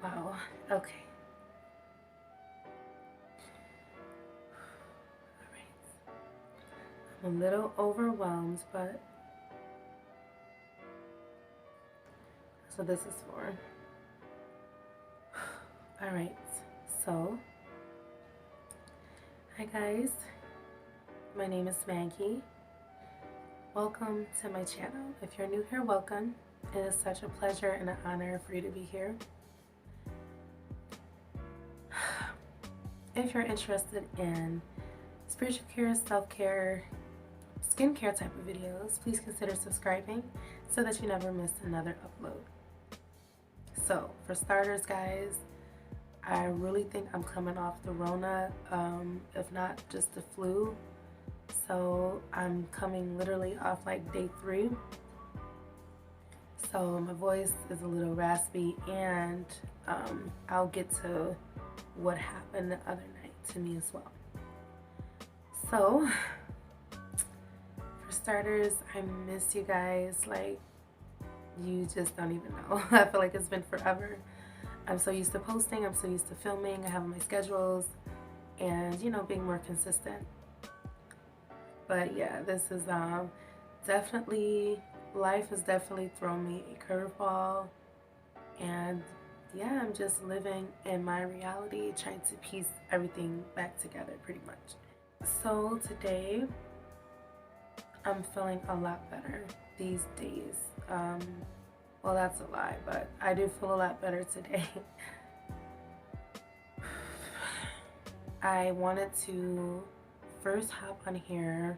Wow. Okay. All right. I'm a little overwhelmed, but so this is for. All right. So, hi guys. My name is Maggie. Welcome to my channel. If you're new here, welcome. It is such a pleasure and an honor for you to be here. If you're interested in spiritual care, self-care, skincare type of videos, please consider subscribing so that you never miss another upload. So, for starters, guys, I really think I'm coming off the Rona, if not just the flu. So, I'm coming literally off like day 3. So, my voice is a little raspy, and I'll get to what happened the other night to me as well. So, for starters, I miss you guys like you just don't even know. I feel like it's been forever. I'm so used to posting, I'm so used to filming, I have my schedules, and being more consistent. But yeah, this is definitely, life has definitely thrown me a curveball, and yeah, I'm just living in my reality, trying to piece everything back together pretty much. So today, I'm feeling a lot better these days. Well, that's a lie, but I do feel a lot better today. I wanted to first hop on here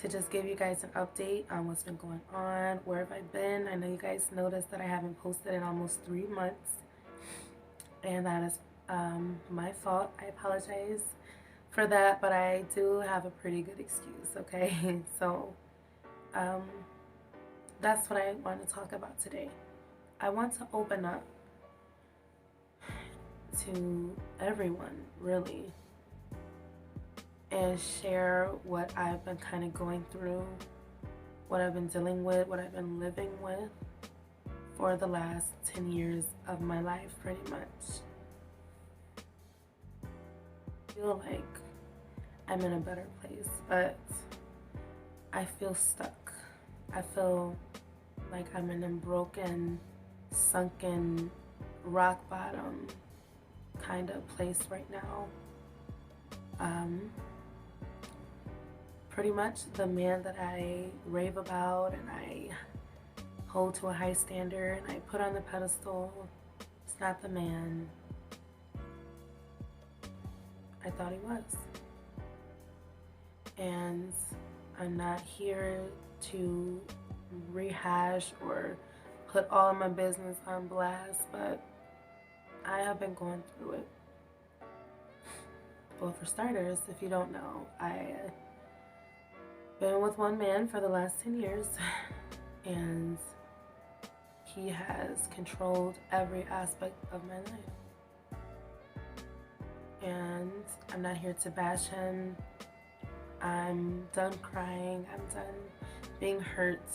to just give you guys an update on what's been going on. Where have I been? I know you guys noticed that I haven't posted in almost 3 months, and that is my fault. I apologize for that, but I do have a pretty good excuse, okay? So that's what I want to talk about today. I want to open up to everyone, really, and share what I've been kind of going through, what I've been dealing with, what I've been living with for the last 10 years of my life, pretty much. I feel like I'm in a better place, but I feel stuck. I feel like I'm in a broken, sunken, rock bottom kind of place right now. Pretty much the man that I rave about and I hold to a high standard and I put on the pedestal, it's not the man I thought he was. And I'm not here to rehash or put all of my business on blast, but I have been going through it. Well, for starters, if you don't know, I've been with one man for the last 10 years, and he has controlled every aspect of my life. And I'm not here to bash him. I'm done crying. I'm done being hurt.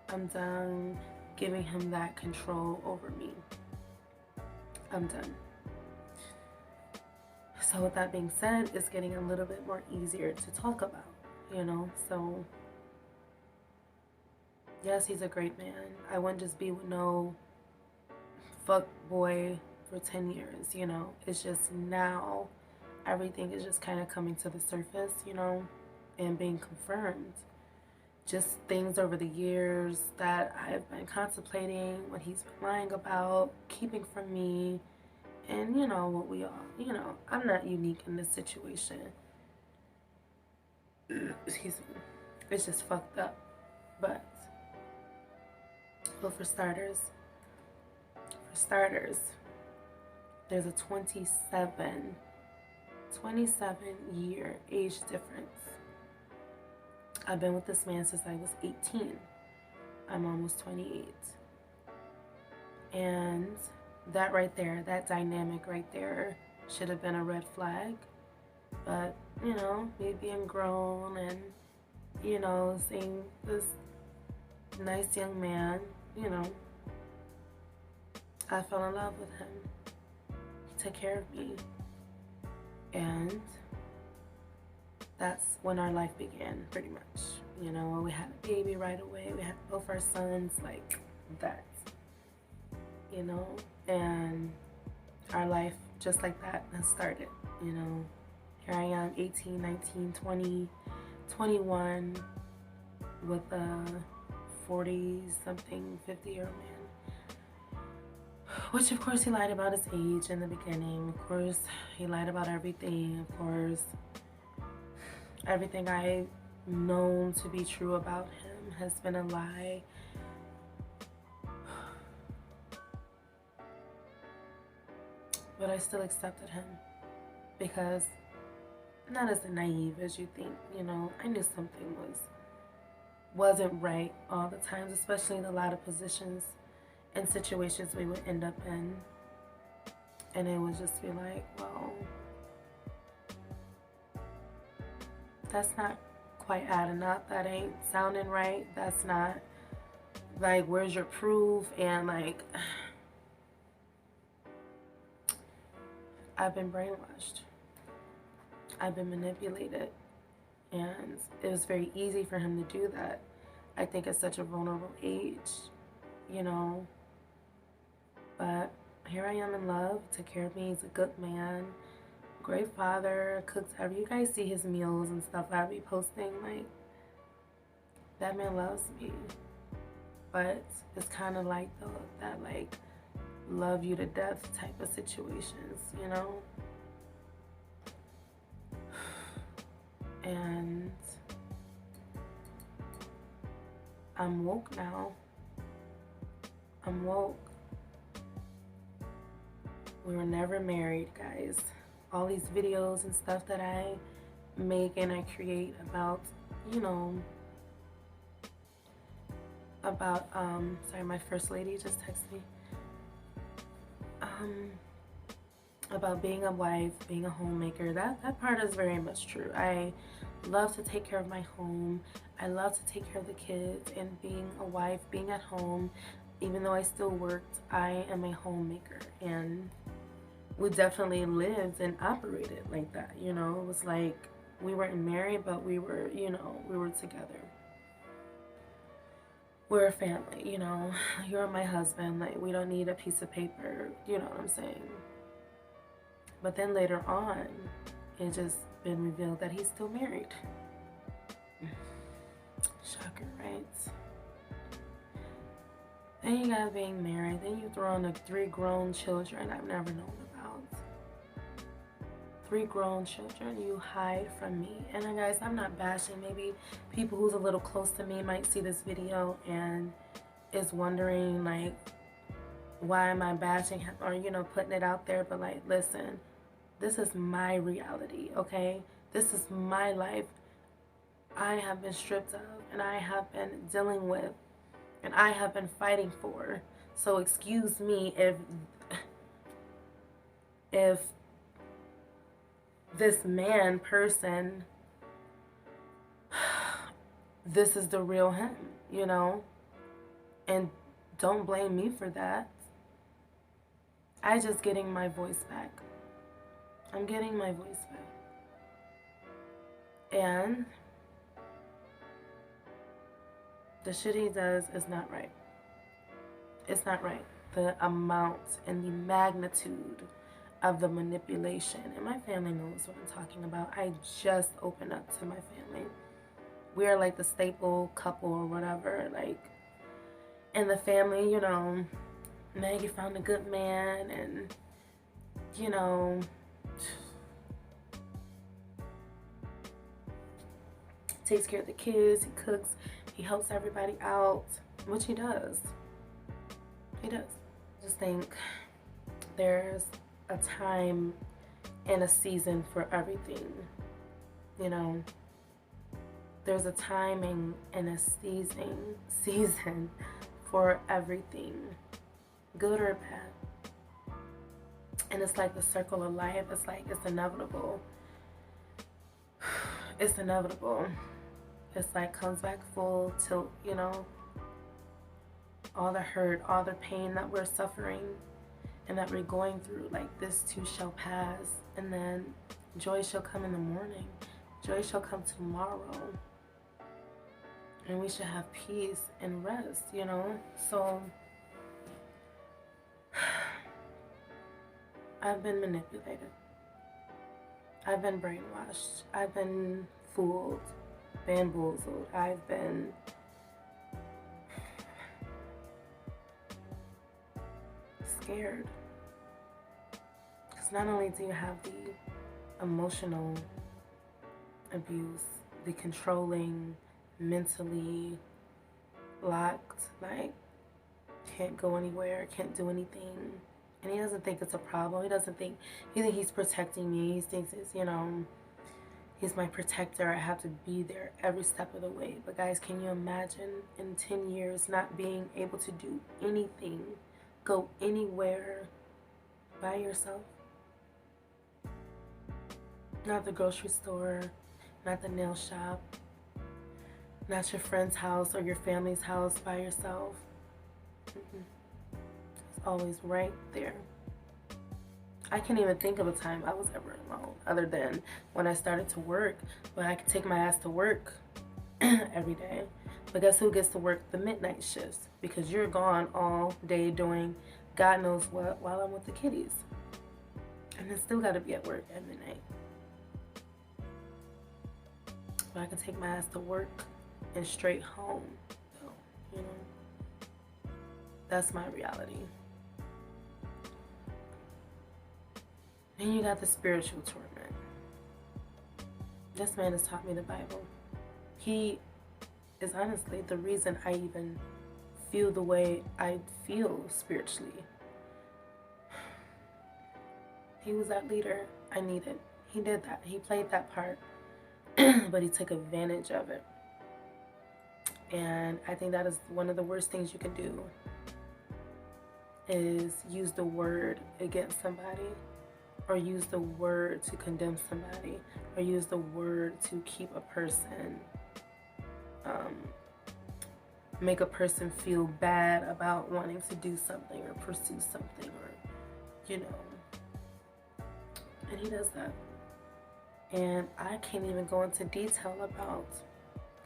I'm done giving him that control over me. I'm done. So with that being said, it's getting a little bit more easier to talk about, So yes, he's a great man. I wouldn't just be with no fuck boy for 10 years, It's just now everything is just kind of coming to the surface, and being confirmed. Just things over the years that I've been contemplating, what he's been lying about, keeping from me, and what we all, I'm not unique in this situation. Excuse me. It's just fucked up. But, well, for starters, there's a 27 year age difference. I've been with this man since I was 18. I'm almost 28. And that right there, that dynamic right there should have been a red flag. But, me being grown and, seeing this nice young man, I fell in love with him. He took care of me. And that's when our life began, pretty much. You know, we had a baby right away. We had both our sons, like that. You know, and our life just like that has started. You know, here I am, 18, 19, 20, 21, with a 40-something, 50-year-old man. Which, of course, he lied about his age in the beginning. Of course, he lied about everything. Of course, everything I've known to be true about him has been a lie. But I still accepted him because I'm not as naive as you think. You know, I knew something wasn't right all the times, especially in a lot of positions and situations we would end up in. And it would just be like, well, that's not quite adding up. That ain't sounding right. That's not, like, where's your proof? And, like, I've been brainwashed. I've been manipulated. And it was very easy for him to do that. I think at such a vulnerable age, you know. But here I am in love. He took care of me. He's a good man. Great father. Cooks every. You guys see his meals and stuff I be posting. Like, that man loves me. But it's kind of like that, like, love you to death type of situations, you know? And I'm woke now. I'm woke. We were never married, guys. All these videos and stuff that I make and I create about, you know, about, sorry, my first lady just texted me. About being a wife, being a homemaker, that part is very much true. I love to take care of my home. I love to take care of the kids, and being a wife, being at home, even though I still worked, I am a homemaker, and we definitely lived and operated like that. You know, it was like we weren't married, but we were, you know, we were together. We're a family, you know. You're my husband, like, we don't need a piece of paper, you know what I'm saying? But then later on, it just been revealed that he's still married. Shocker, right? Then you got being married, then you throw in the 3 grown children I've never known about. 3 grown children, you hide from me. And guys, I'm not bashing. Maybe people who's a little close to me might see this video and is wondering, like, why am I bashing him or, you know, putting it out there? But, like, listen, this is my reality, okay? This is my life. I have been stripped of, and I have been dealing with, and I have been fighting for. So excuse me if this person, this is the real him, you know? And don't blame me for that. I just getting my voice back. I'm getting my voice back. And the shit he does is not right. It's not right. The amount and the magnitude of the manipulation. And my family knows what I'm talking about. I just opened up to my family. We are like the staple couple or whatever. Like, in the family, you know, Maggie found a good man and, you know, takes care of the kids, he cooks, he helps everybody out, which he does. He does. Just think there's a time and a season for everything. You know, there's a timing and a season for everything, good or bad. And it's like the circle of life. It's like, it's inevitable. It's inevitable. It's like comes back full till, you know, all the hurt, all the pain that we're suffering and that we're going through. Like, this too shall pass, and then joy shall come in the morning. Joy shall come tomorrow. And we should have peace and rest, you know? So I've been manipulated. I've been brainwashed. I've been fooled, bamboozled. I've been scared. Because not only do you have the emotional abuse, the controlling, mentally locked, like can't go anywhere, can't do anything. And he doesn't think it's a problem. He thinks he's protecting me. He thinks it's, you know, he's my protector. I have to be there every step of the way. But guys, can you imagine in 10 years not being able to do anything, go anywhere by yourself? Not the grocery store, not the nail shop, not your friend's house or your family's house by yourself. It's always right there. I can't even think of a time I was ever alone other than when I started to work. But I could take my ass to work every day. But guess who gets to work the midnight shifts? Because you're gone all day doing God knows what while I'm with the kiddies. And then still got to be at work at midnight. But I can take my ass to work and straight home. So, you know, that's my reality. Then you got the spiritual torment. This man has taught me the Bible. He is honestly the reason I even feel the way I feel spiritually. He was that leader I needed. He did that. He played that part, but he took advantage of it. And I think that is one of the worst things you can do, is use the word against somebody, or use the word to condemn somebody, or use the word to keep a person, make a person feel bad about wanting to do something or pursue something, or, you know. And he does that. And I can't even go into detail about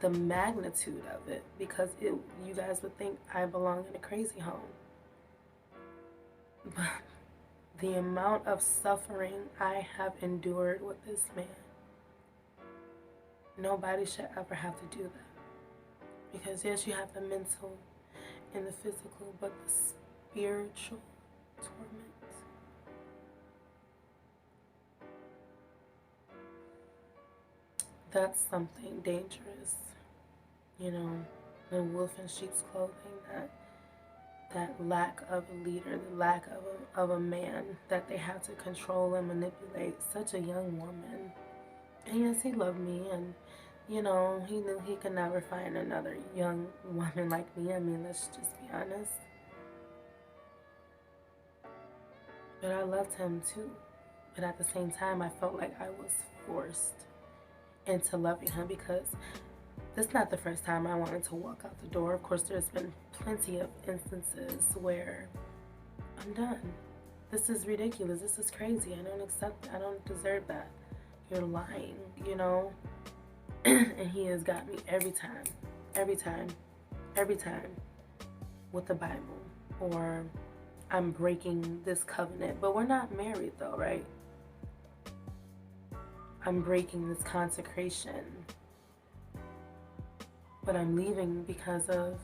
the magnitude of it, because you guys would think I belong in a crazy home. But the amount of suffering I have endured with this man, nobody should ever have to do that. Because yes, you have the mental and the physical, but the spiritual torment. That's something dangerous. You know, the wolf in sheep's clothing, that lack of a leader, the lack of a man that they have to control and manipulate. Such a young woman. And yes, he loved me, and you know, he knew he could never find another young woman like me. I mean, let's just be honest. But I loved him too. But at the same time, I felt like I was forced into loving him, because this is not the first time I wanted to walk out the door. Of course, there's been plenty of instances where I'm done. This is ridiculous. This is crazy. I don't accept that. I don't deserve that. You're lying, you know? And he has got me every time with the Bible. Or I'm breaking this covenant. But we're not married though, right? I'm breaking this consecration. But I'm leaving because of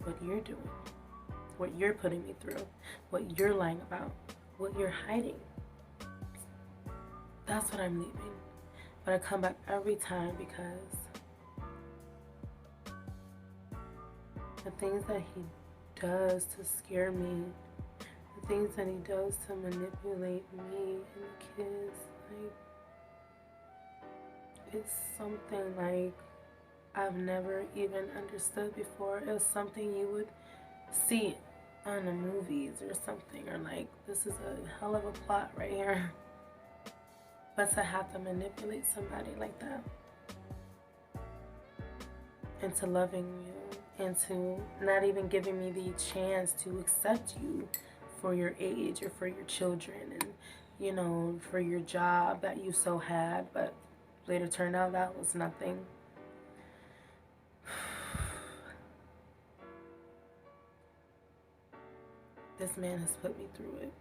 what you're doing, what you're putting me through, what you're lying about, what you're hiding. That's what I'm leaving. But I come back every time, because the things that he does to scare me, the things that he does to manipulate me and the kids, like, it's something like I've never even understood before. It was something you would see on the movies or something, or like, this is a hell of a plot right here. But to have to manipulate somebody like that into loving you, into not even giving me the chance to accept you for your age or for your children and, you know, for your job that you so had, but later turned out that was nothing. This man has put me through it.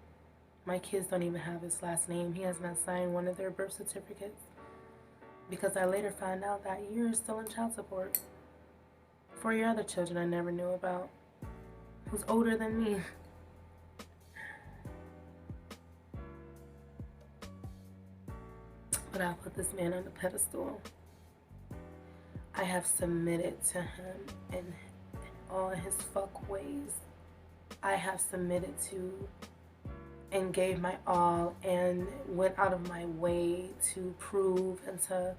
My kids don't even have his last name. He has not signed one of their birth certificates because I later found out that you're still in child support for your other children I never knew about, who's older than me. But I put this man on the pedestal. I have submitted to him in all his fuck ways. I have submitted to and gave my all and went out of my way to prove and to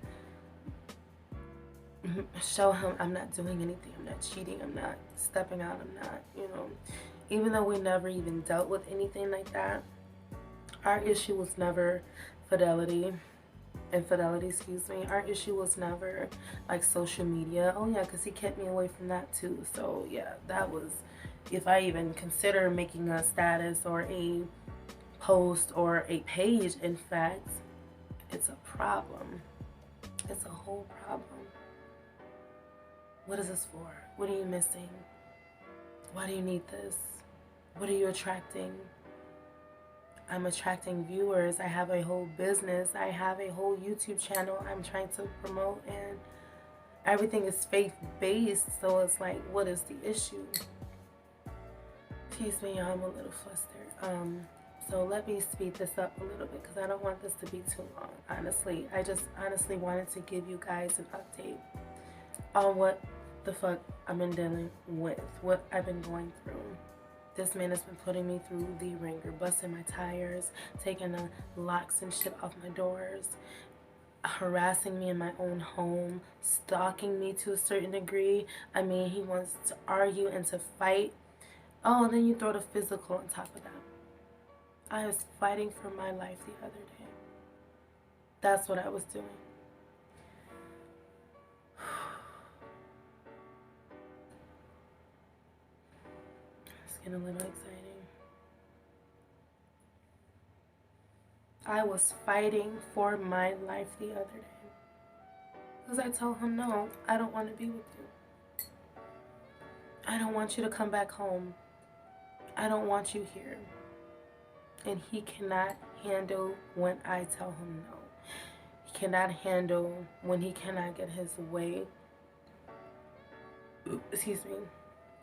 show him I'm not doing anything, I'm not cheating, I'm not stepping out, I'm not, you know, even though we never even dealt with anything like that. Our issue was never infidelity, excuse me. Our issue was never like social media. Oh yeah, because he kept me away from that too. So yeah, that was, if I even consider making a status or a post or a page, in fact, it's a problem. It's a whole problem. What is this for? What are you missing? Why do you need this? What are you attracting? I'm attracting viewers. I have a whole business. I have a whole YouTube channel I'm trying to promote, and everything is faith-based. So it's like, what is the issue? Excuse me, I'm a little flustered. So let me speed this up a little bit because I don't want this to be too long. Honestly, I just honestly wanted to give you guys an update on what the fuck I've been dealing with, what I've been going through. This man has been putting me through the ringer, busting my tires, taking the locks and shit off my doors, harassing me in my own home, stalking me to a certain degree. I mean, he wants to argue and to fight. Oh, and then you throw the physical on top of that. I was fighting for my life the other day. That's what I was doing. It's getting a little exciting. I was fighting for my life the other day. Because I told him, no, I don't want to be with you. I don't want you to come back home. I don't want you here. And he cannot handle when I tell him no. He cannot handle when he cannot get his way. Excuse me.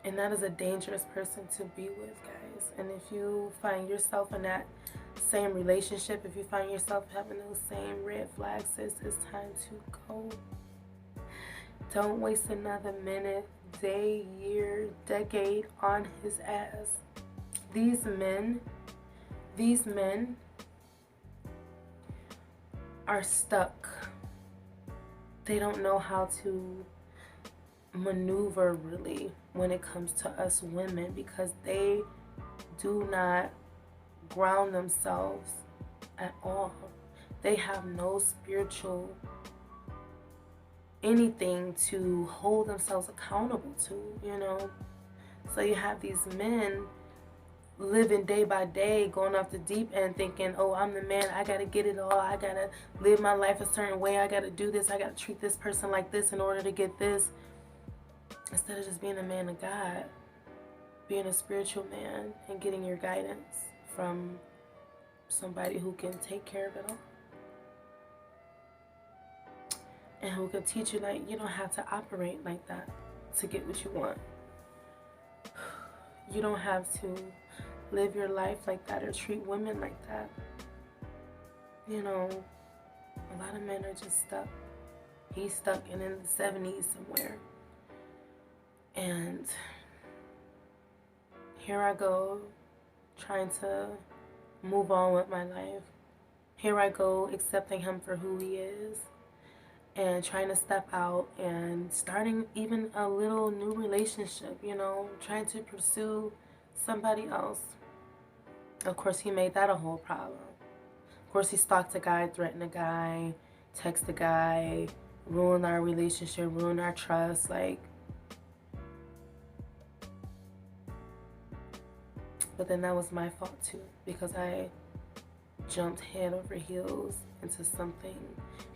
And that is a dangerous person to be with, guys. And if you find yourself in that same relationship, if you find yourself having those same red flags, it's time to go. Don't waste another minute, day, year, decade on his ass. These men are stuck. They don't know how to maneuver really when it comes to us women because they do not ground themselves at all. They have no spiritual anything to hold themselves accountable to, you know. So you have these men living day by day, going off the deep end, thinking, oh, I'm the man, I gotta get it all, I gotta live my life a certain way, I gotta do this, I gotta treat this person like this in order to get this, instead of just being a man of God, being a spiritual man and getting your guidance from somebody who can take care of it all and who can teach you, like, you don't have to operate like that to get what you want. You don't have to live your life like that or treat women like that. You know, a lot of men are just stuck. He's stuck in the 70s somewhere. And here I go, trying to move on with my life. Here I go, accepting him for who he is and trying to step out and starting even a little new relationship, you know, trying to pursue somebody else. Of course, he made that a whole problem. Of course, he stalked a guy, threatened a guy, texted a guy, ruined our relationship, ruined our trust. Like, But then that was my fault too, because I jumped head over heels into something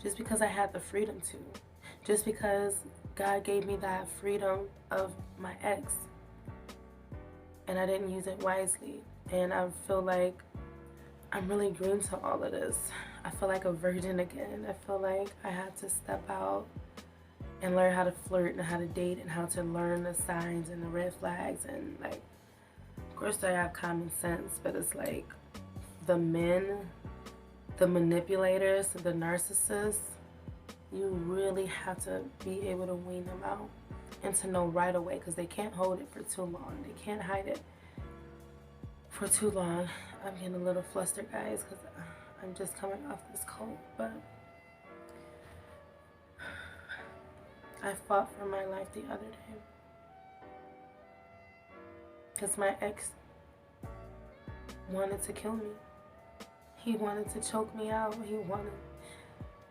just because I had the freedom to. Just because God gave me that freedom of my ex and I didn't use it wisely. And I feel like I'm really green to all of this. I feel like a virgin again. I feel like I had to step out and learn how to flirt and how to date and how to learn the signs and the red flags. And like, of course I have common sense, but it's like the men, the manipulators, the narcissists, you really have to be able to wean them out and to know right away, because they can't hold it for too long. They can't hide it for too long. I'm getting a little flustered, guys, because I'm just coming off this cold, but I fought for my life the other day because my ex wanted to kill me. He wanted to choke me out.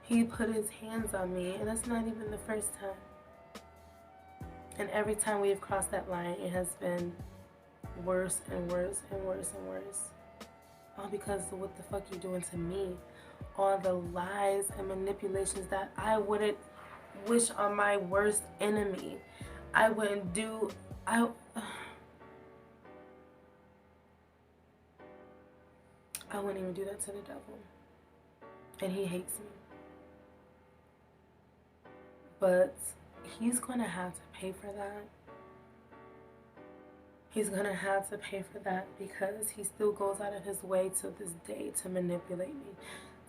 He put his hands on me, and that's not even the first time. And every time we have crossed that line, it has been worse and worse and worse and worse. All because of what the fuck you're doing to me. All the lies and manipulations that I wouldn't wish on my worst enemy. I wouldn't do. I wouldn't even do that to the devil. And he hates me. But he's gonna have to pay for that. He's gonna have to pay for that because he still goes out of his way to this day to manipulate me,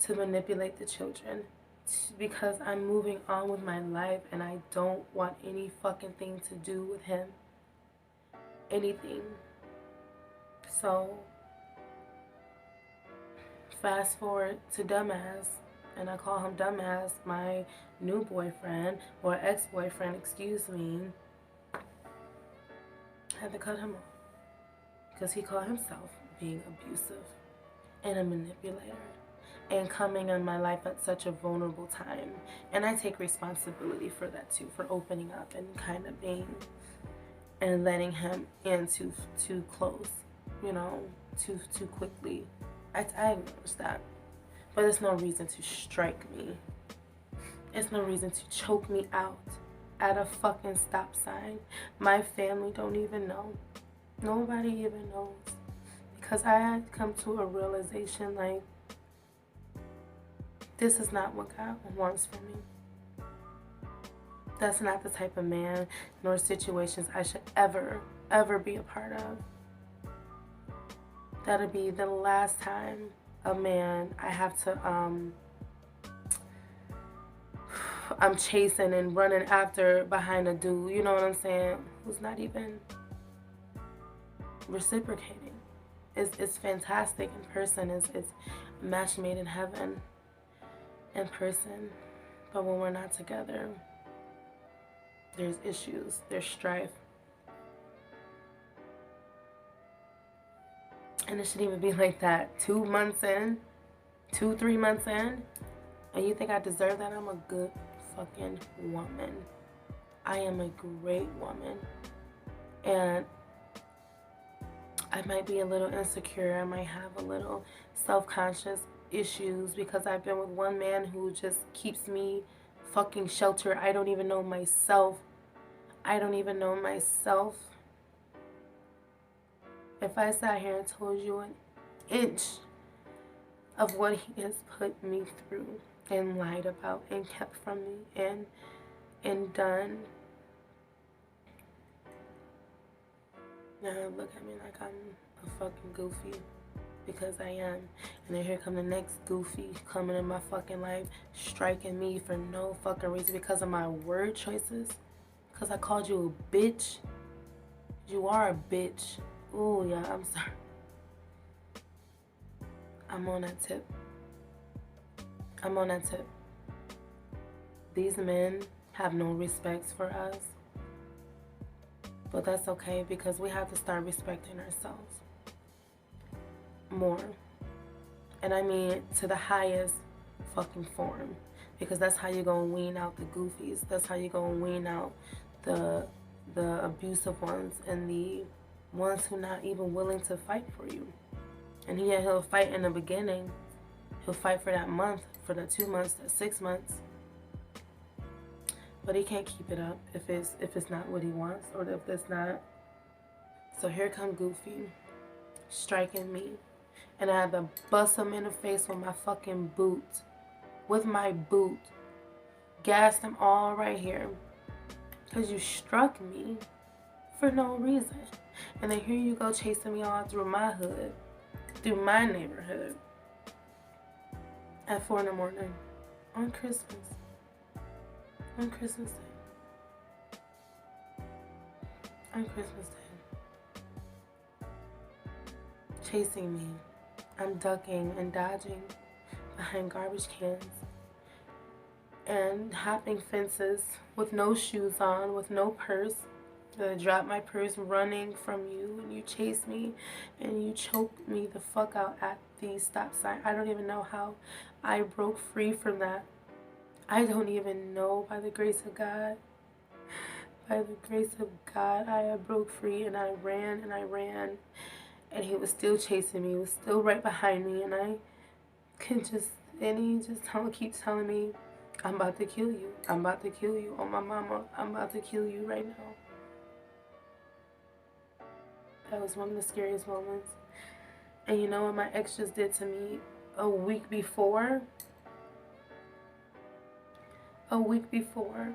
to manipulate the children, because I'm moving on with my life and I don't want any fucking thing to do with him. Anything. So, fast forward to dumbass, and I call him dumbass, my new boyfriend, or ex-boyfriend, excuse me, had to cut him off because he called himself being abusive and a manipulator and coming in my life at such a vulnerable time. And I take responsibility for that too, for opening up and kind of being and letting him in too close, you know, too quickly. I acknowledge that, but there's no reason to strike me. There's no reason to choke me out at a fucking stop sign. My family don't even know. Nobody even knows. Because I had come to a realization, like, this is not what God wants for me. That's not the type of man nor situations I should ever be a part of. That'll be the last time a man I have to I'm chasing and running after behind a dude, you know what I'm saying, who's not even reciprocating. It's fantastic in person. It's a match made in heaven in person. But when we're not together, there's issues, there's strife. And it shouldn't even be like that. 2 months in, 3 months in, and you think I deserve that? I'm a good fucking woman. I am a great woman. And I might be a little insecure. I might have a little self-conscious issues because I've been with one man who just keeps me fucking sheltered. I don't even know myself. If I sat here and told you an inch of what he has put me through and lied about and kept from me and done. Now look at me like I'm a fucking goofy, because I am. And then here come the next goofy coming in my fucking life, striking me for no fucking reason because of my word choices. Because I called you a bitch. You are a bitch. Ooh, yeah, I'm sorry. I'm on that tip. These men have no respect for us. But that's okay, because we have to start respecting ourselves more. And I mean to the highest fucking form. Because that's how you're going to wean out the goofies. That's how you're going to wean out the abusive ones and the ones who not even willing to fight for you. And yeah, he'll fight in the beginning. He'll fight for that month, for the 2 months, that 6 months. But he can't keep it up if it's not what he wants, or if it's not. So here come Goofy, striking me. And I had to bust him in the face with my fucking boot. With my boot. Gassed him all right here. Because you struck me for no reason. And then here you go chasing me all through my hood. Through my neighborhood. At 4 in the morning. On Christmas. On Christmas Day. On Christmas Day. Chasing me. I'm ducking and dodging behind garbage cans. And hopping fences with no shoes on, with no purse. I drop my purse running from you, and you chase me and you choke me the fuck out at the stop sign. I don't even know how I broke free from that. I don't even know. By the grace of God, by the grace of God, I broke free, and I ran and I ran, and he was still chasing me. He was still right behind me, and I can just, and he just keeps telling me, I'm about to kill you. I'm about to kill you. Oh, my mama, I'm about to kill you right now. That was one of the scariest moments. And you know what my ex just did to me a week before? A week before.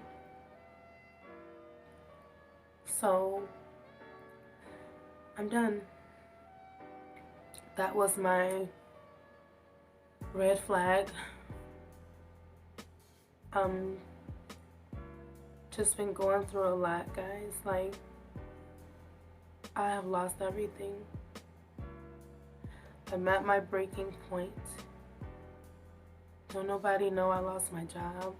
So, I'm done. That was my red flag. Just been going through a lot, guys. Like, I have lost everything. I'm at my breaking point. Don't nobody know I lost my job.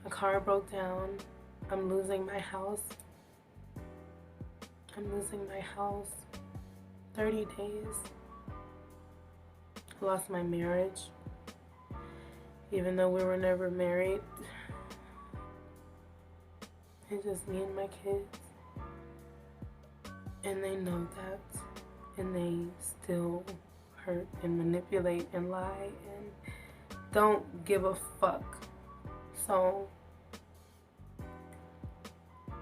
My car broke down. I'm losing my house. I'm losing my house. 30 days. I lost my marriage. Even though we were never married. It's just me and my kids. And they know that. And they still hurt and manipulate and lie and don't give a fuck. So I'm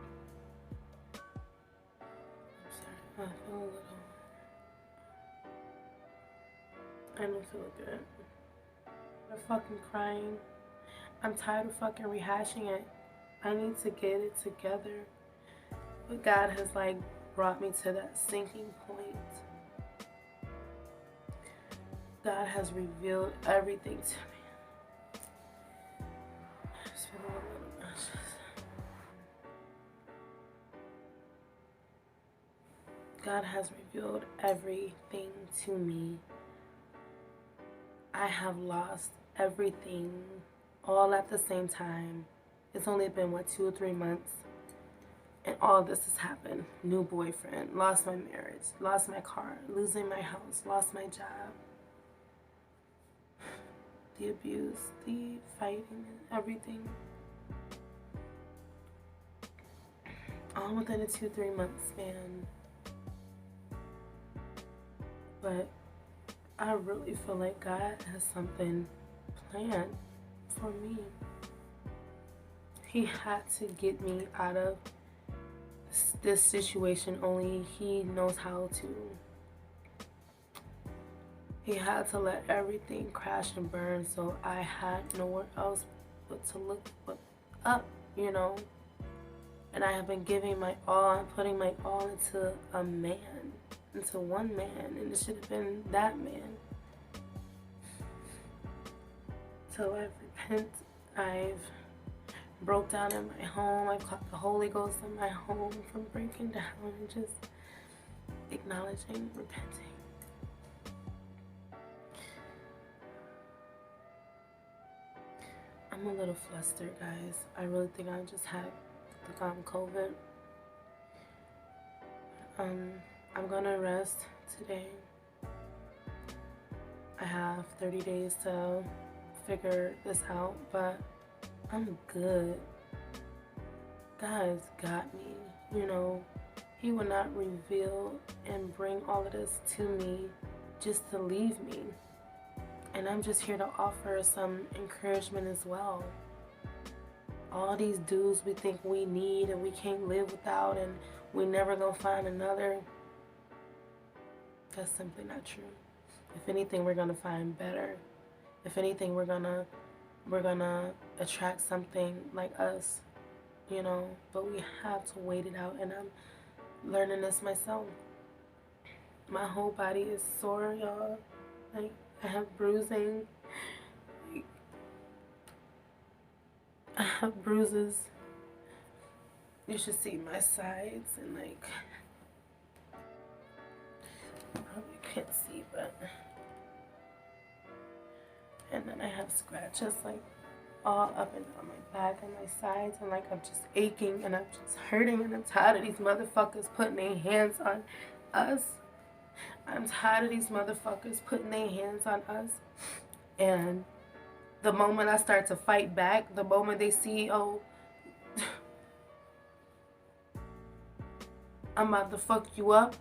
sorry, I feel a little, I don't feel good. I'm fucking crying. I'm tired of fucking rehashing it. I need to get it together. But God has like brought me to that sinking point. God has revealed everything to me. I just feel a little nauseous. God has revealed everything to me. I have lost everything all at the same time. It's only been, 2 or 3 months? And all this has happened. New boyfriend, lost my marriage, lost my car, losing my house, lost my job. The abuse, the fighting, everything. All within a 2-3 month span. But I really feel like God has something planned for me. He had to get me out of this situation. Only He knows how to. He had to let everything crash and burn, so I had nowhere else but to look but up, you know. And I have been giving my all and putting my all into a man, into one man, and it should have been that man. So I've repented. I've broke down in my home. I've caught the Holy Ghost in my home from breaking down and just acknowledging, repenting. I'm a little flustered, guys. I really think I just had COVID. I'm gonna rest today. I have 30 days to figure this out, but I'm good. God's got me, you know. He would not reveal and bring all of this to me just to leave me. And I'm just here to offer some encouragement as well. All these dudes we think we need and we can't live without and we never gonna find another, that's simply not true. If anything, we're gonna find better. If anything, we're gonna attract something like us, you know. But we have to wait it out, and I'm learning this myself. My whole body is sore, y'all. Like, I have bruising. Like, I have bruises. You should see my sides, and like, you probably can't see, but, and then I have scratches like all up and down my back and my sides, and like I'm just aching and I'm just hurting, and I'm tired of these motherfuckers putting their hands on us. I'm tired of these motherfuckers putting their hands on us. And the moment I start to fight back, the moment they see, oh, I'm about to fuck you up,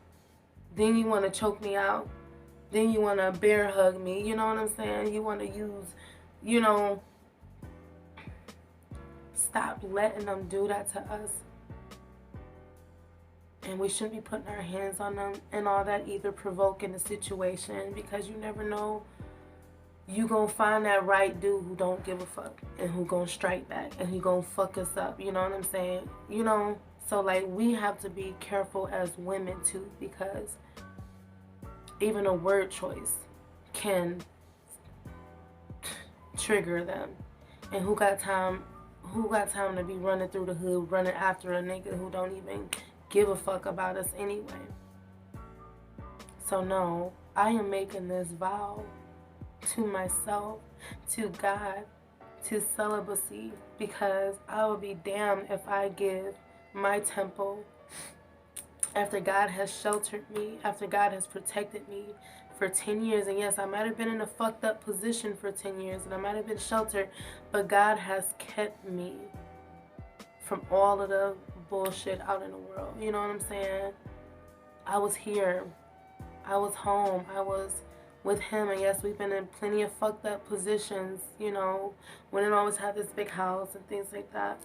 then you want to choke me out. Then you want to bear hug me. You know what I'm saying? You want to use, you know, stop letting them do that to us. And we shouldn't be putting our hands on them and all that, either provoking the situation, because you never know. You gonna find that right dude who don't give a fuck and who gonna strike back and who gonna fuck us up. You know what I'm saying? You know, so like we have to be careful as women too, because even a word choice can trigger them. And who got time to be running through the hood, running after a nigga who don't even give a fuck about us anyway? So no, I am making this vow to myself, to God, to celibacy, because I will be damned if I give my temple, after God has sheltered me, after God has protected me for 10 years. And yes, I might have been in a fucked up position for 10 years and I might have been sheltered, but God has kept me from all of the bullshit out in the world. You know what I'm saying? I was here. I was home. I was with him. And yes, we've been in plenty of fucked up positions, you know. We didn't always have this big house and things like that.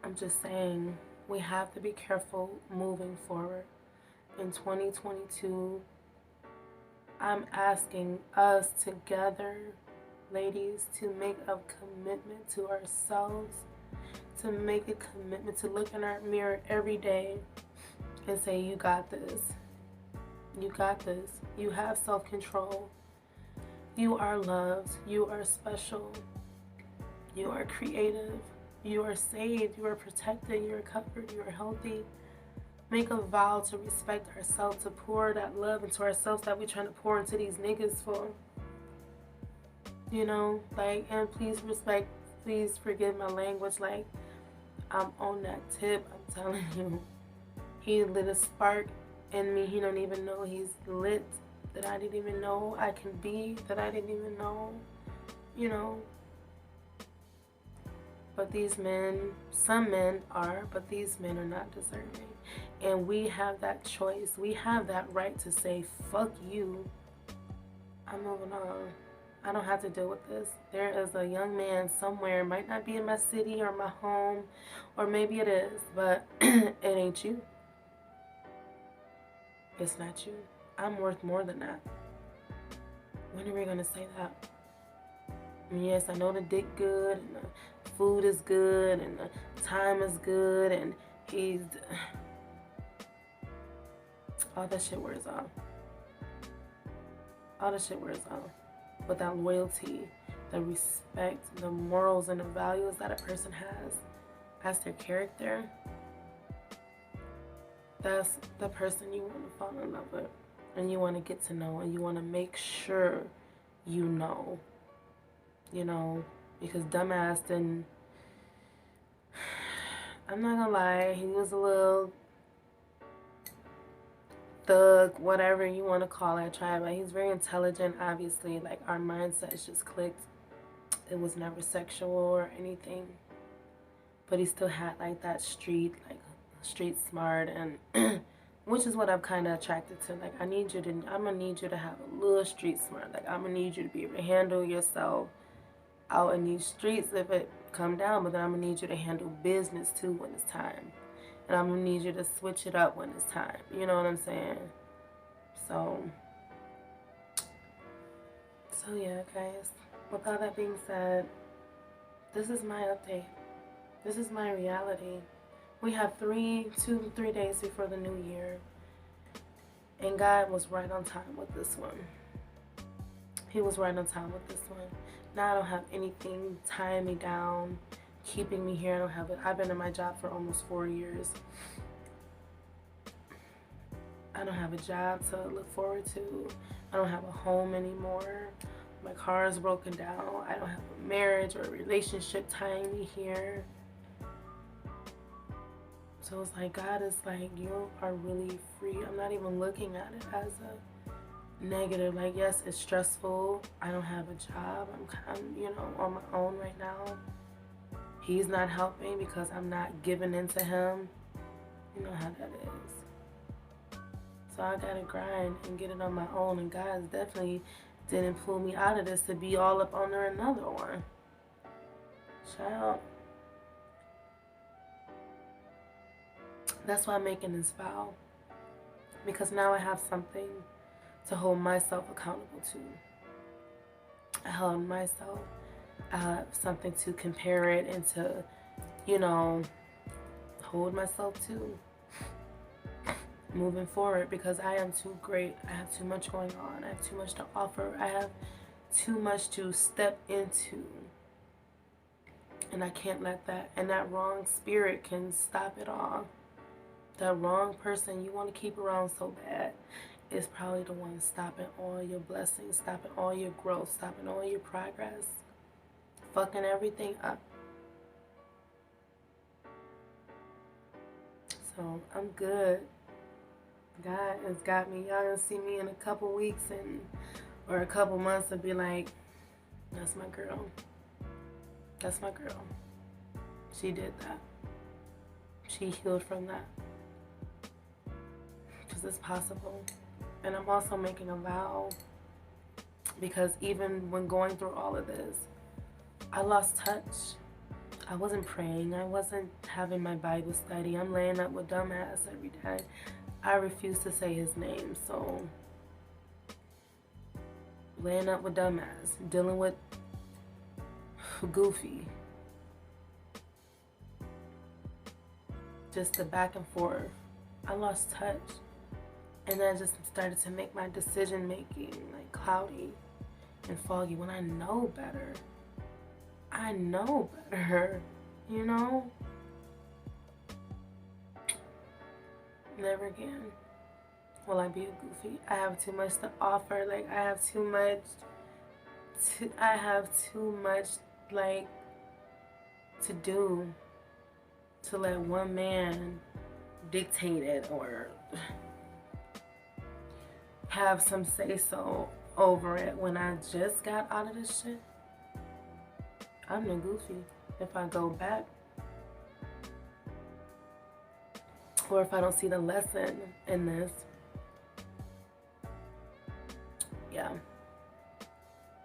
I'm just saying, we have to be careful moving forward. In 2022, I'm asking us together, ladies, to make a commitment to ourselves, to make a commitment to look in our mirror every day and say, you got this. You got this. You have self-control. You are loved. You are special. You are creative. You are saved. You are protected. You are covered. You are healthy. Make a vow to respect ourselves, to pour that love into ourselves that we're trying to pour into these niggas for. You know, like, and please forgive my language. Like, I'm on that tip. I'm telling you, he lit a spark in me. He don't even know he's lit, that I didn't even know I can be, that I didn't even know, you know. But these men, some men are, but these men are not deserving. And we have that choice. We have that right to say, fuck you. I'm moving on. I don't have to deal with this. There is a young man somewhere, might not be in my city or my home, or maybe it is, but it ain't you. It's not you. I'm worth more than that. When are we gonna say that? Yes, I know the dick good, and the food is good, and the time is good, and he's... all that shit wears off. All that shit wears off. But that loyalty, the respect, the morals, and the values that a person has as their character, that's the person you want to fall in love with, and you want to get to know, and you want to make sure you know. You know, because dumbass didn't... I'm not gonna lie, he was a little thug, whatever you want to call it, tribe. Like, he's very intelligent, obviously. Like, our mindsets just clicked. It was never sexual or anything. But he still had, like, that street smart, and which is what I'm kind of attracted to. Like, I'm gonna need you to have a little street smart. Like, I'm gonna need you to be able to handle yourself out in these streets if it come down, but then I'm gonna need you to handle business too when it's time. And I'm gonna need you to switch it up when it's time. You know what I'm saying? So yeah, guys. With all that being said, this is my update. This is my reality. We have 2 to 3 days before the new year. And God was right on time with this one. He was right on time with this one. Now I don't have anything tying me down, keeping me here. I don't have it. I've been in my job for almost 4 years. I don't have a job to look forward to. I don't have a home anymore. My car is broken down. I don't have a marriage or a relationship tying me here. So it's like, God is like, you are really free. I'm not even looking at it as a negative. Like, yes, it's stressful. I don't have a job. I'm on my own right now. He's not helping because I'm not giving in to him. You know how that is. So I gotta grind and get it on my own. And God definitely didn't pull me out of this to be all up under another one. Child. That's why I'm making this vow. Because now I have something to hold myself accountable to. I held myself. I have something to compare it and to, hold myself to moving forward, because I am too great. I have too much going on. I have too much to offer. I have too much to step into. And I can't let that wrong spirit can stop it all. That wrong person you want to keep around so bad is probably the one stopping all your blessings, stopping all your growth, stopping all your progress, fucking everything up. So I'm good. God has got me. Y'all gonna see me in a couple weeks or a couple months and be like, that's my girl. That's my girl. She did that. She healed from that. Because it's possible. And I'm also making a vow, because even when going through all of this, I lost touch. I wasn't praying. I wasn't having my Bible study. I'm laying up with dumbass every day. I refuse to say his name, so laying up with dumbass, dealing with goofy. Just the back and forth. I lost touch. And then I just started to make my decision making like cloudy and foggy when I know better. I know better, Never again will I be a goofy. I have too much to offer. Like, I have too much, like, to do to let one man dictate it or have some say-so over it when I just got out of this shit. I'm the goofy if I go back. Or if I don't see the lesson in this. Yeah.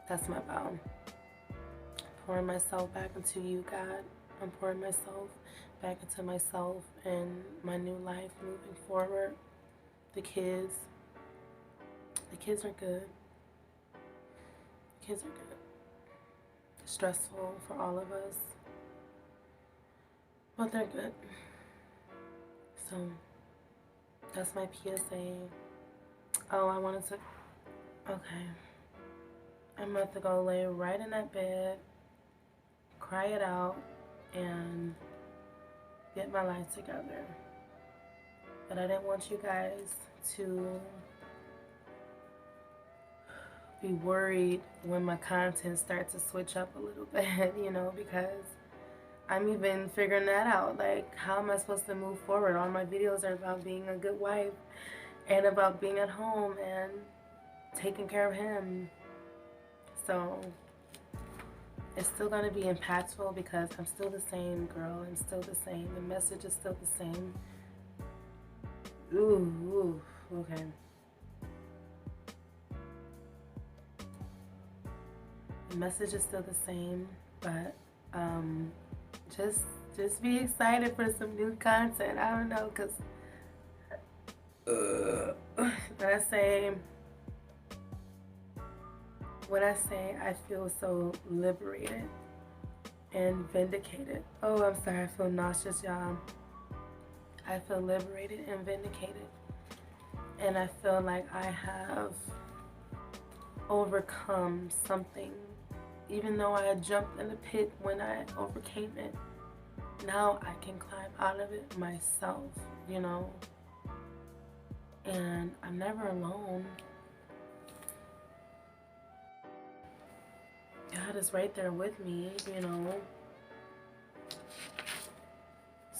That's my vow. Pouring myself back into you, God. I'm pouring myself back into myself and my new life moving forward. The kids are good. The kids are good. Stressful for all of us, but they're good. So that's my PSA. Oh, okay. I'm about to go lay right in that bed, cry it out, and get my life together. But I didn't want you guys to be worried when my content starts to switch up a little bit, because I'm even figuring that out. Like, how am I supposed to move forward? All my videos are about being a good wife and about being at home and taking care of him. So it's still going to be impactful because I'm still the same girl. I'm still the same. The message is still the same. Ooh, okay. The message is still the same, but just be excited for some new content. I don't know, cause when I say I feel so liberated and vindicated. Oh, I'm sorry, I feel nauseous, y'all. I feel liberated and vindicated, and I feel like I have overcome something. Even though I had jumped in the pit when I overcame it, now I can climb out of it myself, you know? And I'm never alone. God is right there with me, you know?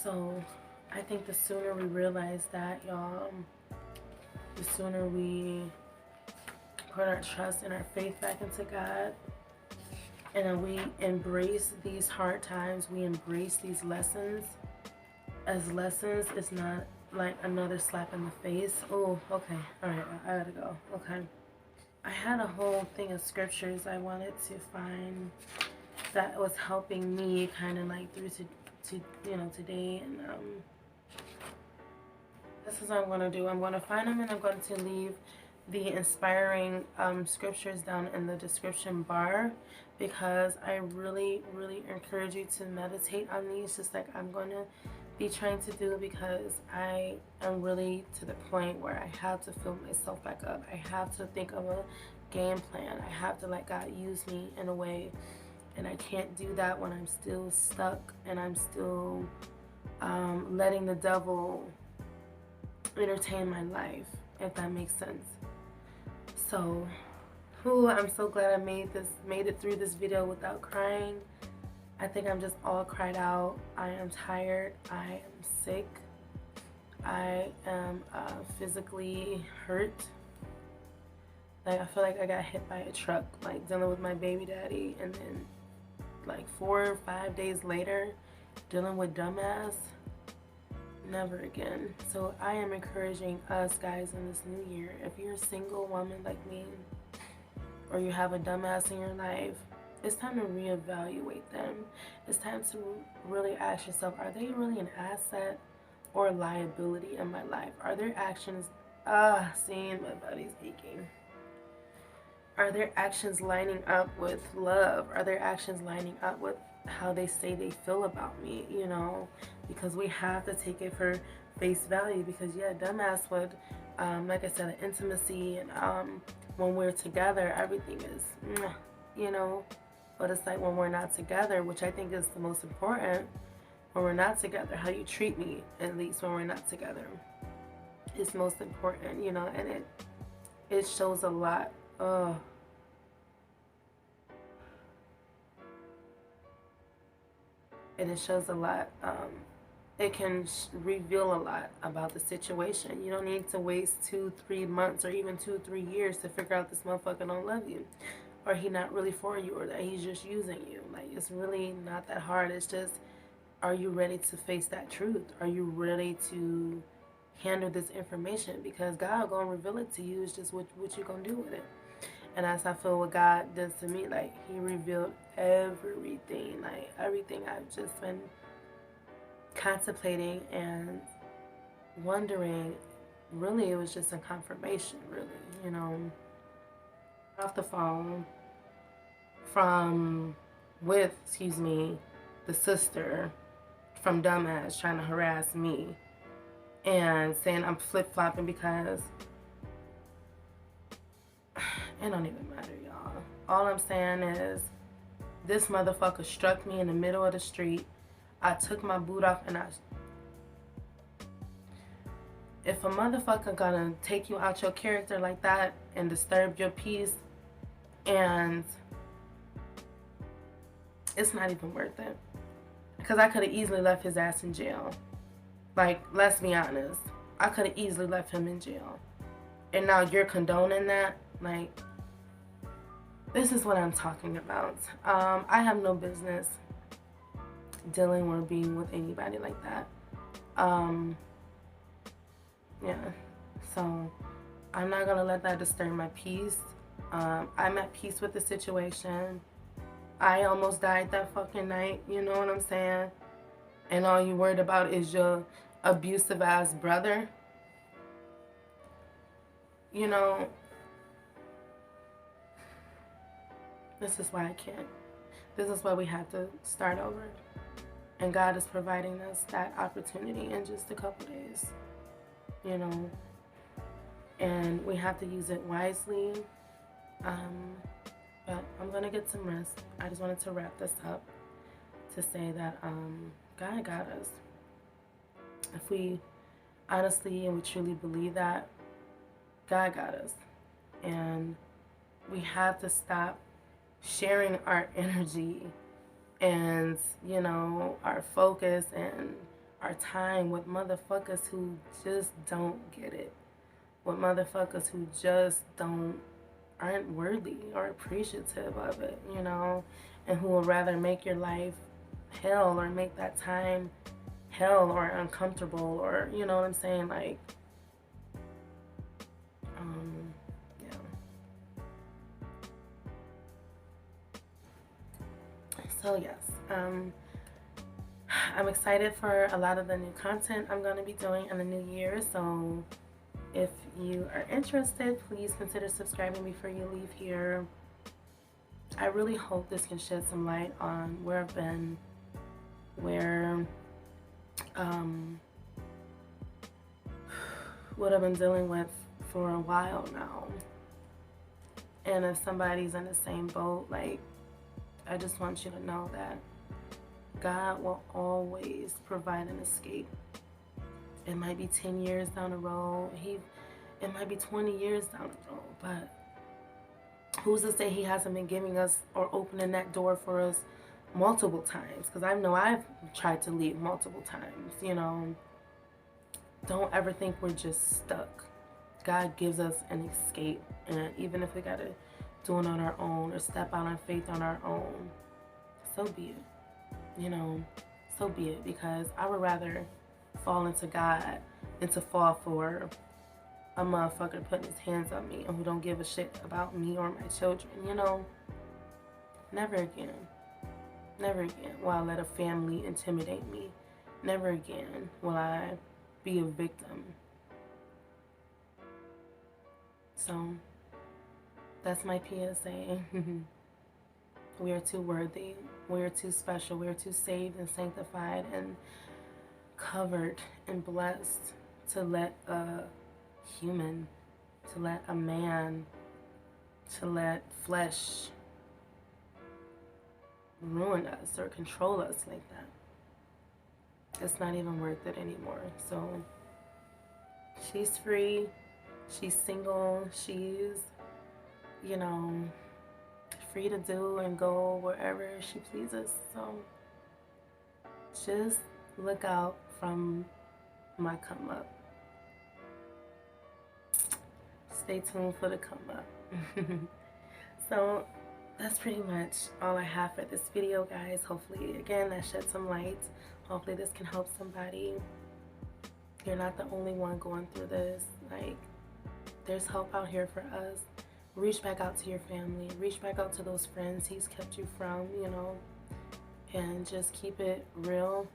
So I think the sooner we realize that, y'all, the sooner we put our trust and our faith back into God, and then we embrace these hard times, we embrace these lessons as lessons. It's not like another slap in the face. Oh, okay, all right, I gotta go. Okay, I had a whole thing of scriptures I wanted to find that was helping me kind of like through to today, and this is what I'm gonna do. I'm gonna find them, and I'm going to leave the inspiring scriptures down in the description bar, because I really encourage you to meditate on these, just like I'm going to be trying to do, because I am really to the point where I have to fill myself back up. I have to think of a game plan. I have to let God use me in a way, and I can't do that when I'm still stuck and I'm still letting the devil entertain my life, if that makes sense. So, I'm so glad I made it through this video without crying. I think I'm just all cried out. I am tired. I am sick. I am physically hurt. Like, I feel like I got hit by a truck, like dealing with my baby daddy, and then like 4 or 5 days later, dealing with dumbass. Never again. So I am encouraging us guys in this new year, if you're a single woman like me, or you have a dumbass in your life, it's time to reevaluate them. It's time to really ask yourself, are they really an asset or a liability in my life? Are their actions, seeing my body's aching. Are their actions lining up with love? Are their actions lining up with how they say they feel about me, you know? Because we have to take it for face value, because yeah, dumbass would, like I said, the intimacy, and when we're together, everything is, you know? But it's like when we're not together, which I think is the most important, when we're not together, how you treat me, at least when we're not together, is most important, you know? And it shows a lot. Oh. And it shows a lot. It can reveal a lot about the situation. You don't need to waste 2-3 months or even 2-3 years to figure out this motherfucker don't love you, or he not really for you, or that he's just using you. Like, it's really not that hard. It's just, are you ready to face that truth? Are you ready to handle this information? Because God gonna reveal it to you. It's just what you gonna do with it. And as I feel what God does to me, like, he revealed everything, like everything I've just been contemplating and wondering. Really, it was just a confirmation, really, you know. Off the phone with the sister from dumbass trying to harass me and saying I'm flip-flopping because it don't even matter, y'all. All I'm saying is, this motherfucker struck me in the middle of the street. I took my boot off, and if a motherfucker gonna take you out your character like that and disturb your peace, and it's not even worth it. Because I could have easily left his ass in jail. Like, let's be honest. I could have easily left him in jail. and now you're condoning that. Like, this is what I'm talking about. I have no business dealing or being with anybody like that. Yeah, so I'm not gonna let that disturb my peace. I'm at peace with the situation. I almost died that fucking night, you know what I'm saying? And all you worried about is your abusive ass brother. You know, this is why I can't. This is why we have to start over. And God is providing us that opportunity in just a couple days, you know. And we have to use it wisely. But I'm gonna get some rest. I just wanted to wrap this up to say that God got us. If we honestly and we truly believe that, God got us. And we have to stop sharing our energy and, you know, our focus and our time with motherfuckers who just don't get it. With motherfuckers who just aren't worthy or appreciative of it, you know, and who would rather make your life hell or make that time hell or uncomfortable, or, you know what I'm saying, like, yeah. So yes, I'm excited for a lot of the new content I'm going to be doing in the new year. So if you are interested, please consider subscribing before you leave here. I really hope this can shed some light on where I've been, what I've been dealing with for a while now. And if somebody's in the same boat, like, I just want you to know that God will always provide an escape. It might be 10 years down the road. It might be 20 years down the road. But who's to say He hasn't been giving us or opening that door for us multiple times? Because I know I've tried to leave multiple times, you know. Don't ever think we're just stuck. God gives us an escape. And even if we got to do it on our own or step out on faith on our own, so be it. You know, so be it. Because I would rather fall into God than to fall for a motherfucker putting his hands on me and who don't give a shit about me or my children, you know. Never again. Never again will I let a family intimidate me. Never again will I be a victim. So that's my PSA. We are too worthy. We are too special. We are too saved and sanctified and covered and blessed to let a human, to let a man, to let flesh ruin us or control us like that. It's not even worth it anymore. So she's free. She's single. She's, you know, free to do and go wherever she pleases. So just look out from my come up. Stay tuned for the come up. So that's pretty much all I have for this video, guys. Hopefully, again, that shed some light. Hopefully this can help somebody. You're not the only one going through this. Like, there's help out here for us. Reach back out to your family. Reach back out to those friends He's kept you from, you know. And just keep it real.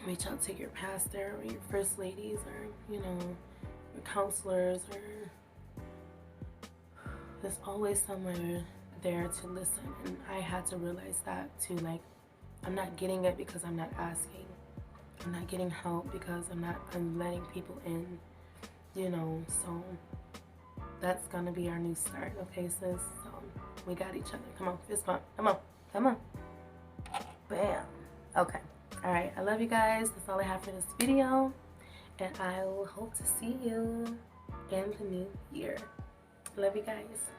Reach out to your pastor or your first ladies or, you know, your counselors, or there's always somewhere there to listen. And I had to realize that too. Like, I'm not getting it because I'm not asking. I'm not getting help because I'm letting people in, you know. So that's gonna be our new start, okay, sis? So we got each other. Come on, fist bump. Come on, come on. Bam. Okay. All right. I love you guys. That's all I have for this video, and I will hope to see you in the new year. Love you guys.